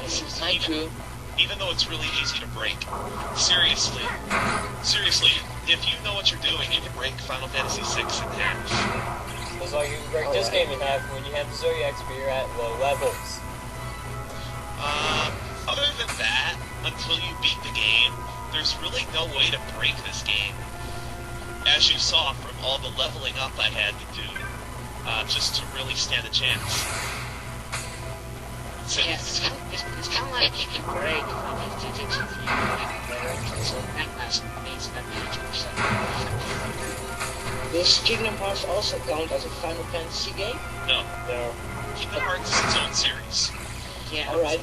This is true. Even though it's really easy to break. Seriously, if you know what you're doing, you can break Final Fantasy VI in half. It's like you can break this game in half when you have the Zodiac Spear at low levels. Other than that, until you beat the game, there's really no way to break this game. As you saw from all the leveling up I had to do, just to really stand a chance. So, yeah, it's kind of like you can break Final Fantasy VI if you make better, so that last means that management. Does Kingdom Hearts also count as a Final Fantasy game? No. Kingdom Hearts is its own series. Yeah. Alright,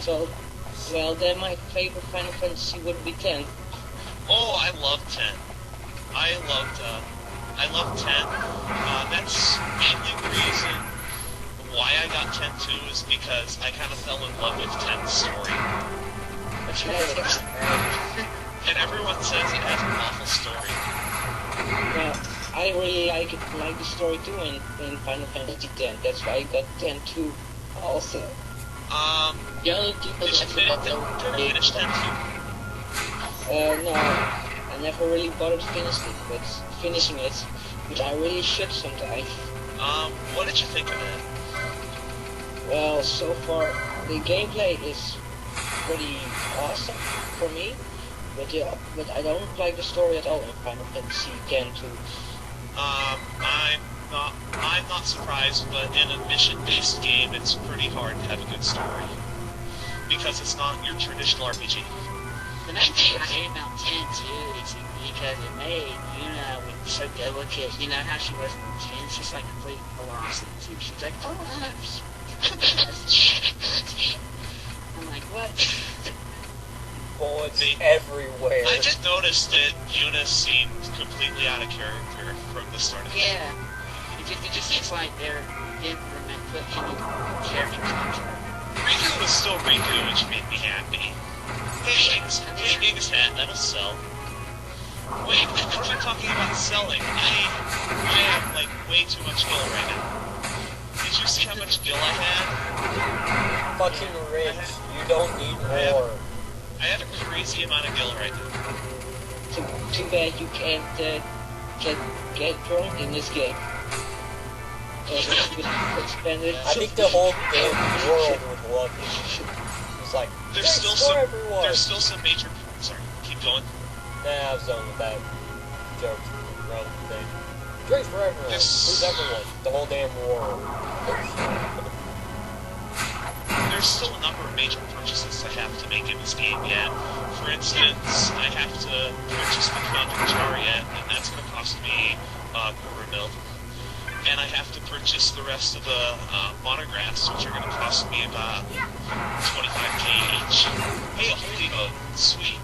well then my favorite Final Fantasy would be 10. Oh, I love 10. I love 10. That's mainly the reason why I got 10 too, is because I kind of fell in love with 10's story. And everyone says it has an awful story. Yeah, I really like the story too in Final Fantasy X. That's why I got 10 too also. The only people did you finish 10 too? No, I never really bothered finishing it, but I really should sometime. What did you think of it? Well, so far the gameplay is pretty awesome for me, but I don't like the story at all in Final Fantasy X too. I'm not surprised, but in a mission-based game, it's pretty hard to have a good story because it's not your traditional RPG. The main thing I hate about 10 too is because it made Yuna so delicate. You know how she was in 10? She's like complete velocity. She's like, oh, I'm like, what? Bullets everywhere. I just noticed that Yuna seemed completely out of character from the start of the game. Yeah. It just seems like they're didn't put any character control. Riku was still Riku, which made me happy. Hey, Ig's hat, that'll sell. Wait, if you're talking about selling, I have, like, way too much gil right now. Did you see how much gil I had? Fucking rich. You don't need more. I have a crazy amount of gil right now. Too bad you can't get drunk in this game. I think the whole damn world would love it. It's like, there's still some major... Sorry, keep going. Nah, I was done with that joke around the thing. Drinks for everyone. Who's everyone? The whole damn world. There's still a number of major purchases I have to make in this game yet. For instance, I have to purchase the Contra Chariot, and that's going to cost me $250,000. And I have to purchase the rest of the monographs, which are going to cost me about $25K each. Hey, a holy mode. Sweet.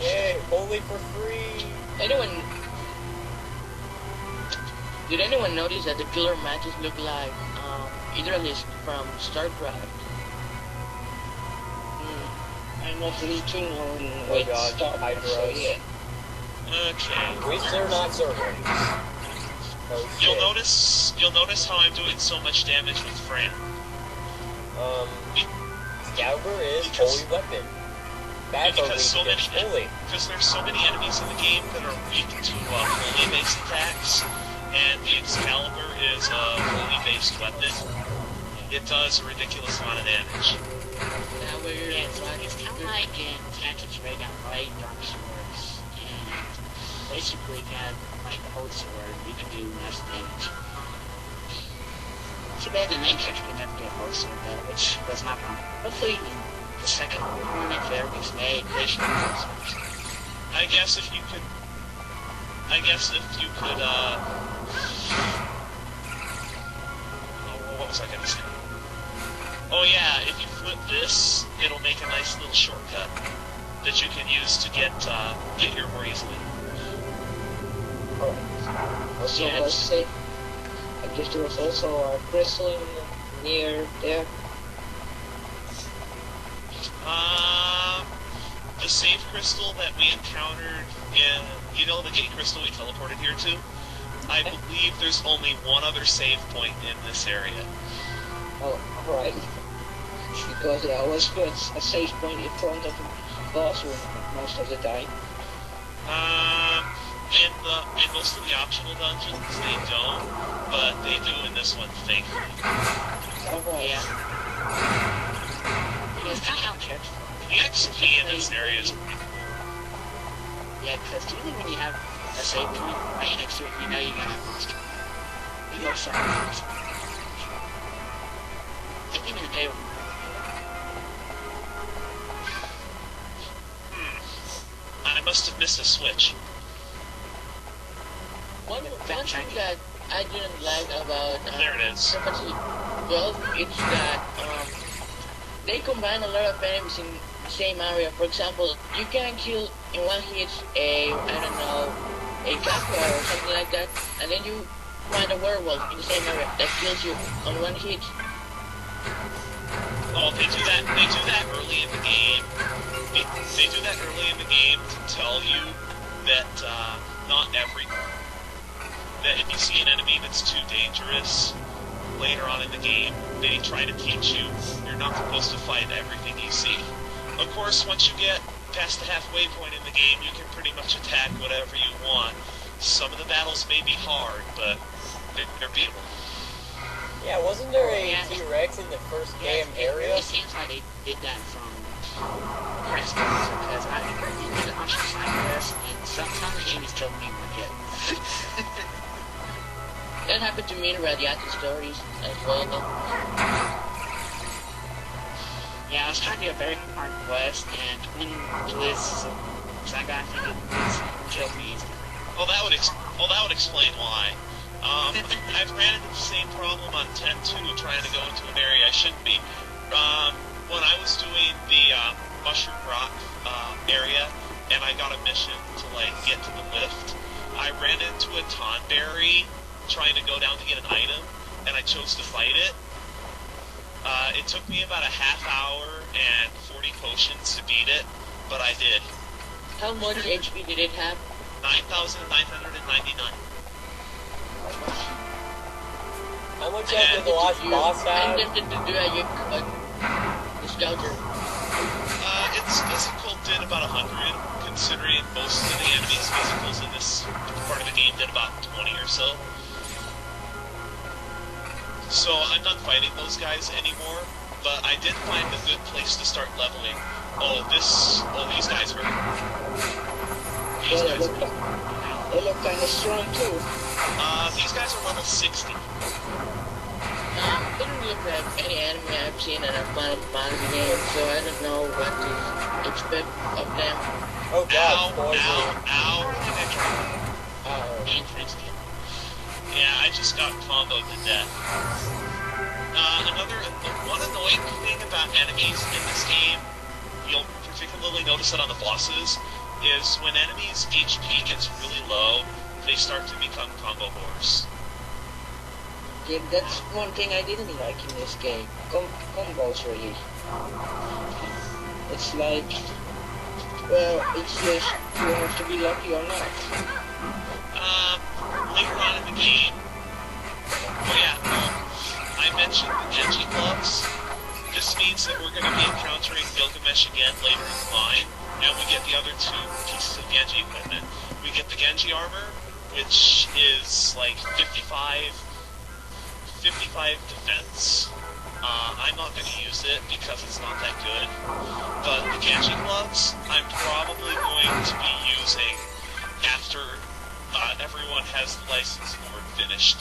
Yay, holy for free. Did anyone notice that the killer matches look like either list from StarCraft? I'm not really too known with StarCraft, so yeah. Okay. At least they're not servers. Oh, you'll notice how I'm doing so much damage with Fran. Excalibur is holy weapon. That's holy. Because there's so many enemies in the game that are weak to holy-based attacks, and the Excalibur is a holy-based weapon. It does a ridiculous amount of damage. It's kind of like in Tactics Ray got Blade Dark Swords, and basically got like the Holy Sword, you can do less damage. Too bad the main character could never get a Holy Sword though, which was my problem. Hopefully in the second one, if it ever gets made, they should have Holy Swords. I guess if you could, what was I gonna say? Oh yeah, if you flip this, it'll make a nice little shortcut that you can use to get here more easily. Also, let's say, I guess there was also a crystal near there. The save crystal that we encountered in, the gate crystal we teleported here to, I believe there's only one other save point in this area. Oh, alright. because they always put a safe point in front of the boss room most of the time. In most of the optional dungeons, they don't, but they do in this one, thankfully. Alright. Yeah. It's kind of how church. The XP in this area is pretty cool. Yeah, because usually when you have a save point right next to it, you know you're gonna have monster. You know something. Even the day. I must have missed a switch. One thing that I didn't like about There it is. Prophecy 12 is that they combine a lot of enemies in the same area. For example, you can kill in one hit a jaguar or something like that, and then you find a werewolf in the same area that kills you on one hit. Oh, they do that. They do that early in the game. They do that early in the game to tell you that that if you see an enemy that's too dangerous, later on in the game, they try to teach you you're not supposed to fight everything you see. Of course, once you get past the halfway point in the game, you can pretty much attack whatever you want. Some of the battles may be hard, but they're beatable. Yeah, wasn't there a T-Rex in the first game area? It seems like they did that from Preston, because I did a bunch of side quests, and some of the enemies killed me one hit. That happened to me in Radiata Stories as well. Yeah, I was trying to do a very hard quest, and when Bliss, I got thinking Bliss killed me instantly. Well, that would explain why. I've ran into the same problem on 10-2 trying to go into an area I shouldn't be. When I was doing the Mushroom Rock area, and I got a mission to get to the lift, I ran into a Tonberry trying to go down to get an item, and I chose to fight it. It took me about a half hour and 40 potions to beat it, but I did. How much HP did it have? 9,999. How much after the last boss have? And then did the Scouter? Its physical did about 100, considering most of the enemies' physicals in this part of the game did about 20 or so. So I'm not fighting those guys anymore, but I did find a good place to start leveling. These guys are... They look kind of strong too. These guys are level 60. I didn't look at any anime I've seen in a Final Fantasy game, so I don't know what to expect of them. Oh god, spoiler. Ow. Interesting. Yeah, I just got comboed to death. One annoying thing about enemies in this game, you'll particularly notice it on the bosses, is when enemies' HP gets really low, they start to become combo whores. Yeah, that's one thing I didn't like in this game. Combos, really. It's like, well, it's just, you have to be lucky or not. Later on in the game, I mentioned the Genji gloves. This means that we're going to be encountering Gilgamesh again later in the line, and we get the other two pieces of Genji equipment. We get the Genji armor, which is like 55 defense. I'm not going to use it because it's not that good. But the Genji gloves, I'm probably going to be using after everyone has the license board finished.